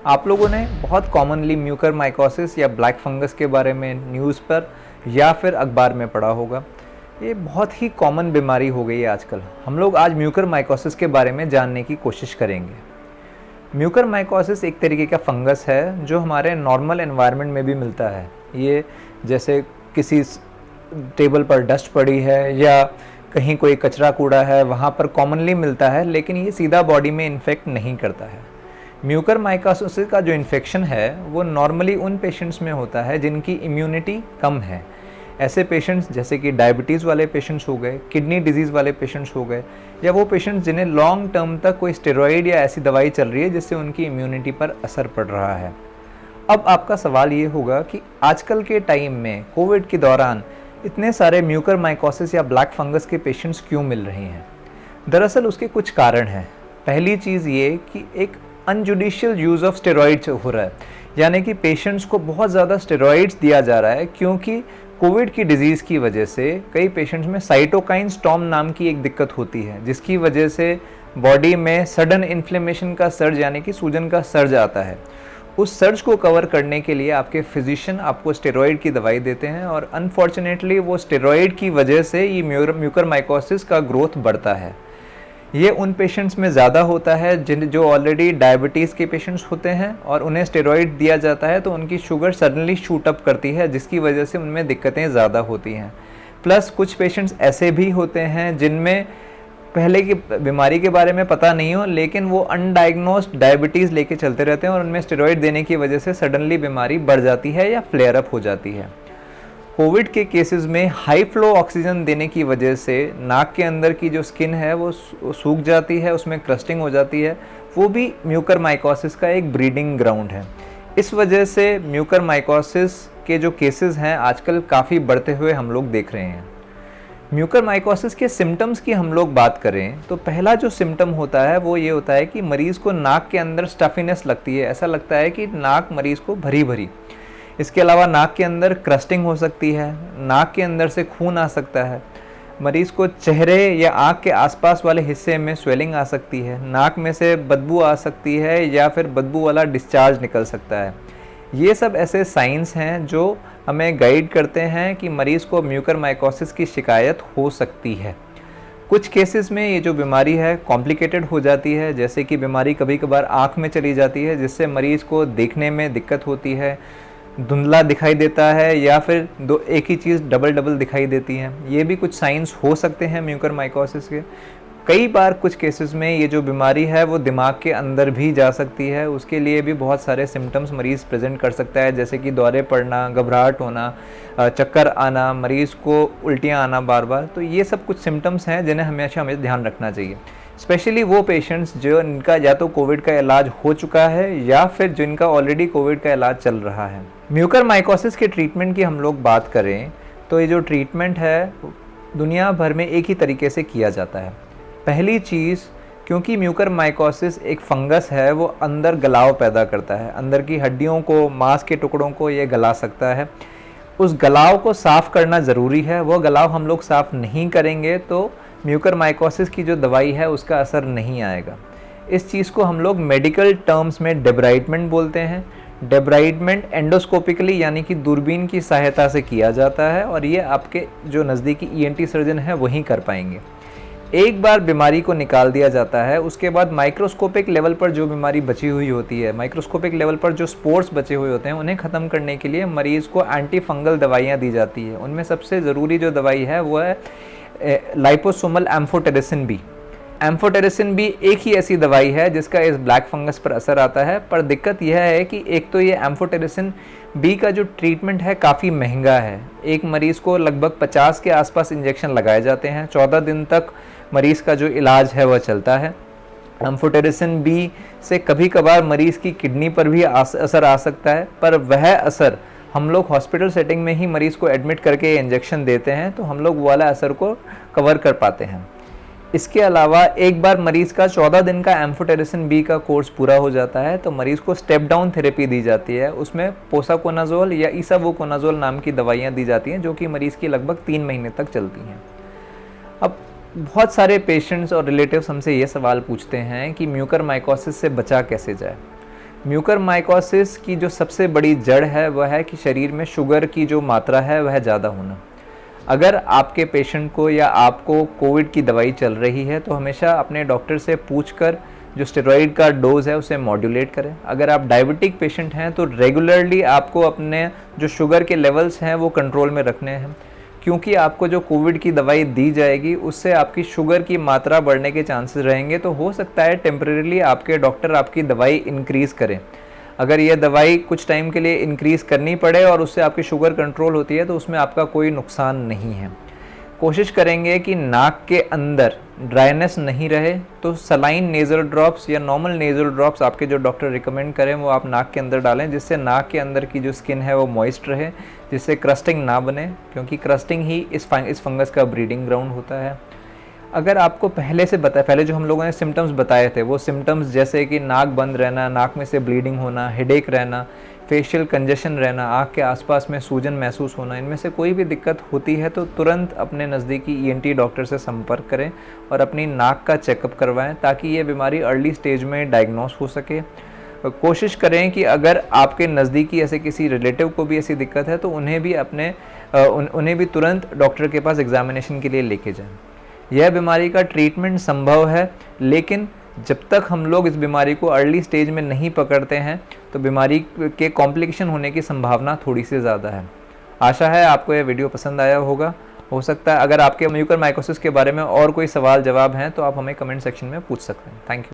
आप लोगों ने बहुत कॉमनली म्यूकरमाइकोसिस या ब्लैक फंगस के बारे में न्यूज़ पर या फिर अखबार में पढ़ा होगा। ये बहुत ही कॉमन बीमारी हो गई है आजकल। हम लोग आज म्यूकरमाइकोसिस के बारे में जानने की कोशिश करेंगे। म्यूकरमाइकोसिस एक तरीके का फंगस है जो हमारे नॉर्मल एनवायरनमेंट में भी मिलता है। ये जैसे किसी टेबल पर डस्ट पड़ी है या कहीं कोई कचरा कूड़ा है वहाँ पर कॉमनली मिलता है, लेकिन ये सीधा बॉडी में इन्फेक्ट नहीं करता है। म्यूकरमाइकोसिस का जो इन्फेक्शन है वो नॉर्मली उन पेशेंट्स में होता है जिनकी इम्यूनिटी कम है। ऐसे पेशेंट्स जैसे कि डायबिटीज़ वाले पेशेंट्स हो गए, किडनी डिजीज़ वाले पेशेंट्स हो गए, या वो पेशेंट्स जिन्हें लॉन्ग टर्म तक कोई स्टेरॉइड या ऐसी दवाई चल रही है जिससे उनकी इम्यूनिटी पर असर पड़ रहा है। अब आपका सवाल ये होगा कि आजकल के टाइम में कोविड के दौरान इतने सारे म्यूकरमाइकोसिस या ब्लैक फंगस के पेशेंट्स क्यों मिल रहे हैं? दरअसल उसके कुछ कारण हैं। पहली चीज़ ये कि एक अनजुडिशियल यूज़ ऑफ स्टेरॉइड्स हो रहा है, यानी कि पेशेंट्स को बहुत ज़्यादा स्टेरॉइड्स दिया जा रहा है क्योंकि कोविड की डिजीज़ की वजह से कई पेशेंट्स में साइटोकाइन स्टॉर्म नाम की एक दिक्कत होती है, जिसकी वजह से बॉडी में सडन इन्फ्लेमेशन का सर्ज यानी कि सूजन का सर्ज आता है। उस सर्ज को कवर करने के लिए आपके फिजिशियन आपको स्टेरॉइड की दवाई देते हैं और अनफॉर्चुनेटली वो स्टेरॉइड की वजह से ये म्यूकरमाइकोसिस का ग्रोथ बढ़ता है। ये उन पेशेंट्स में ज़्यादा होता है जो ऑलरेडी डायबिटीज़ के पेशेंट्स होते हैं और उन्हें स्टेरॉइड दिया जाता है तो उनकी शुगर सडनली शूट अप करती है, जिसकी वजह से उनमें दिक्कतें ज़्यादा होती हैं। प्लस कुछ पेशेंट्स ऐसे भी होते हैं जिनमें पहले की बीमारी के बारे में पता नहीं हो, लेकिन वो अनडायग्नोस्ड डायबिटीज़ लेके चलते रहते हैं और उनमें स्टेरॉइड देने की वजह से सडनली बीमारी बढ़ जाती है या फ्लेयर अप हो जाती है। कोविड के केसेस में हाई फ्लो ऑक्सीजन देने की वजह से नाक के अंदर की जो स्किन है वो सूख जाती है, उसमें क्रस्टिंग हो जाती है। वो भी म्यूकरमाइकोसिस का एक ब्रीडिंग ग्राउंड है। इस वजह से म्यूकरमाइकोसिस के जो केसेस हैं आजकल काफ़ी बढ़ते हुए हम लोग देख रहे हैं। म्यूकरमाइकोसिस के सिम्टम्स की हम लोग बात करें तो पहला जो सिम्टम होता है वो ये होता है कि मरीज़ को नाक के अंदर स्टफीनेस लगती है। ऐसा लगता है कि नाक मरीज़ को भरी भरी। इसके अलावा नाक के अंदर क्रस्टिंग हो सकती है, नाक के अंदर से खून आ सकता है, मरीज़ को चेहरे या आँख के आसपास वाले हिस्से में स्वेलिंग आ सकती है, नाक में से बदबू आ सकती है या फिर बदबू वाला डिस्चार्ज निकल सकता है। ये सब ऐसे साइंस हैं जो हमें गाइड करते हैं कि मरीज़ को म्यूकरमाइकोसिस की शिकायत हो सकती है। कुछ केसेस में ये जो बीमारी है कॉम्प्लिकेटेड हो जाती है, जैसे कि बीमारी कभी कभार आँख में चली जाती है जिससे मरीज़ को देखने में दिक्कत होती है, धुंधला दिखाई देता है या फिर एक ही चीज़ डबल दिखाई देती है। ये भी कुछ साइंस हो सकते हैं म्यूकरमाइकोसिस के। कई बार कुछ केसेस में ये जो बीमारी है वो दिमाग के अंदर भी जा सकती है। उसके लिए भी बहुत सारे सिम्टम्स मरीज़ प्रेजेंट कर सकता है, जैसे कि दौरे पड़ना, घबराहट होना, चक्कर आना, मरीज़ को उल्टियाँ आना बार बार। तो ये सब कुछ सिम्टम्स हैं जिन्हें हमेशा हमें ध्यान रखना चाहिए, स्पेशली वो पेशेंट्स जो इनका या तो कोविड का इलाज हो चुका है या फिर जिनका ऑलरेडी कोविड का इलाज चल रहा है। म्यूकरमाइकोसिस के ट्रीटमेंट की हम लोग बात करें तो ये जो ट्रीटमेंट है दुनिया भर में एक ही तरीके से किया जाता है। पहली चीज़, क्योंकि म्यूकरमाइकोसिस एक फंगस है वो अंदर गलाव पैदा करता है, अंदर की हड्डियों को, मांस के टुकड़ों को ये गला सकता है। उस गलाव को साफ़ करना ज़रूरी है। वो गलाव हम लोग साफ़ नहीं करेंगे तो म्यूकरमाइकोसिस की जो दवाई है उसका असर नहीं आएगा। इस चीज़ को हम लोग मेडिकल टर्म्स में डेब्राइडमेंट बोलते हैं। डेब्राइडमेंट एंडोस्कोपिकली यानी कि दूरबीन की सहायता से किया जाता है और ये आपके जो नज़दीकी ईएनटी सर्जन है वहीं कर पाएंगे। एक बार बीमारी को निकाल दिया जाता है, उसके बाद माइक्रोस्कोपिक लेवल पर जो बीमारी बची हुई होती है, माइक्रोस्कोपिक लेवल पर जो स्पोर्स बचे हुए होते हैं, उन्हें ख़त्म करने के लिए मरीज़ को एंटी फंगल दवाइयाँ दी जाती है। उनमें सबसे ज़रूरी जो दवाई है वो है liposomal amphotericin B. Amphotericin B एक ही ऐसी दवाई है जिसका इस ब्लैक फंगस पर असर आता है, पर दिक्कत यह है कि एक तो ये एम्फोटेरिसिन बी का जो ट्रीटमेंट है काफ़ी महंगा है। एक मरीज़ को लगभग 50 के आसपास इंजेक्शन लगाए जाते हैं। 14 दिन तक मरीज़ का जो इलाज है वह चलता है। एम्फोटेरिसिन बी से कभी कभार मरीज़ की किडनी पर भी असर आ सकता है, पर वह असर हम लोग हॉस्पिटल सेटिंग में ही मरीज़ को एडमिट करके इंजेक्शन देते हैं तो हम लोग वो वाला असर को कवर कर पाते हैं। इसके अलावा एक बार मरीज़ का 14 दिन का एम्फोटेरिसिन बी का कोर्स पूरा हो जाता है तो मरीज़ को स्टेप डाउन थेरेपी दी जाती है। उसमें पोसाकोनाजोल या इसावोकोनाजोल नाम की दवाइयाँ दी जाती हैं जो कि मरीज़ की लगभग 3 महीने तक चलती हैं। अब बहुत सारे पेशेंट्स और रिलेटिव्स हमसे ये सवाल पूछते हैं कि म्यूकरमाइकोसिस से बचा कैसे जाए। म्यूकरमाइकोसिस की जो सबसे बड़ी जड़ है वह है कि शरीर में शुगर की जो मात्रा है वह ज़्यादा होना। अगर आपके पेशेंट को या आपको कोविड की दवाई चल रही है तो हमेशा अपने डॉक्टर से पूछकर जो स्टेरॉइड का डोज है उसे मॉड्यूलेट करें। अगर आप डायबिटिक पेशेंट हैं तो रेगुलरली आपको अपने जो शुगर के लेवल्स हैं वो कंट्रोल में रखने हैं, क्योंकि आपको जो कोविड की दवाई दी जाएगी उससे आपकी शुगर की मात्रा बढ़ने के चांसेस रहेंगे। तो हो सकता है टेम्परेरीली आपके डॉक्टर आपकी दवाई इंक्रीज़ करें। अगर ये दवाई कुछ टाइम के लिए इंक्रीज़ करनी पड़े और उससे आपकी शुगर कंट्रोल होती है तो उसमें आपका कोई नुकसान नहीं है। कोशिश करेंगे कि नाक के अंदर ड्राइनेस नहीं रहे, तो सलाइन नेज़ल ड्रॉप्स या नॉर्मल नेज़ल ड्रॉप्स आपके जो डॉक्टर रिकमेंड करें वो आप नाक के अंदर डालें, जिससे नाक के अंदर की जो स्किन है वो मॉइस्ट रहे, जिससे क्रस्टिंग ना बने, क्योंकि क्रस्टिंग ही इस फंगस का ब्रीडिंग ग्राउंड होता है। अगर आपको पहले जो हम लोगों ने सिम्टम्स बताए थे वो सिम्टम्स जैसे कि नाक बंद रहना, नाक में से ब्लीडिंग होना, हेडेक रहना, फेशियल कंजेशन रहना, आँख के आसपास में सूजन महसूस होना, इनमें से कोई भी दिक्कत होती है तो तुरंत अपने नज़दीकी ईएनटी डॉक्टर से संपर्क करें और अपनी नाक का चेकअप करवाएं, ताकि ये बीमारी अर्ली स्टेज में डायग्नोस हो सके। कोशिश करें कि अगर आपके नज़दीकी ऐसे किसी रिलेटिव को भी ऐसी दिक्कत है तो उन्हें भी तुरंत डॉक्टर के पास एग्जामिनेशन के लिए लेके जाएं। यह बीमारी का ट्रीटमेंट संभव है, लेकिन जब तक हम लोग इस बीमारी को अर्ली स्टेज में नहीं पकड़ते हैं तो बीमारी के कॉम्प्लिकेशन होने की संभावना थोड़ी सी ज़्यादा है। आशा है आपको यह वीडियो पसंद आया होगा। हो सकता है अगर आपके म्यूकरमाइकोसिस के बारे में और कोई सवाल जवाब हैं तो आप हमें कमेंट सेक्शन में पूछ सकते हैं। Thank you.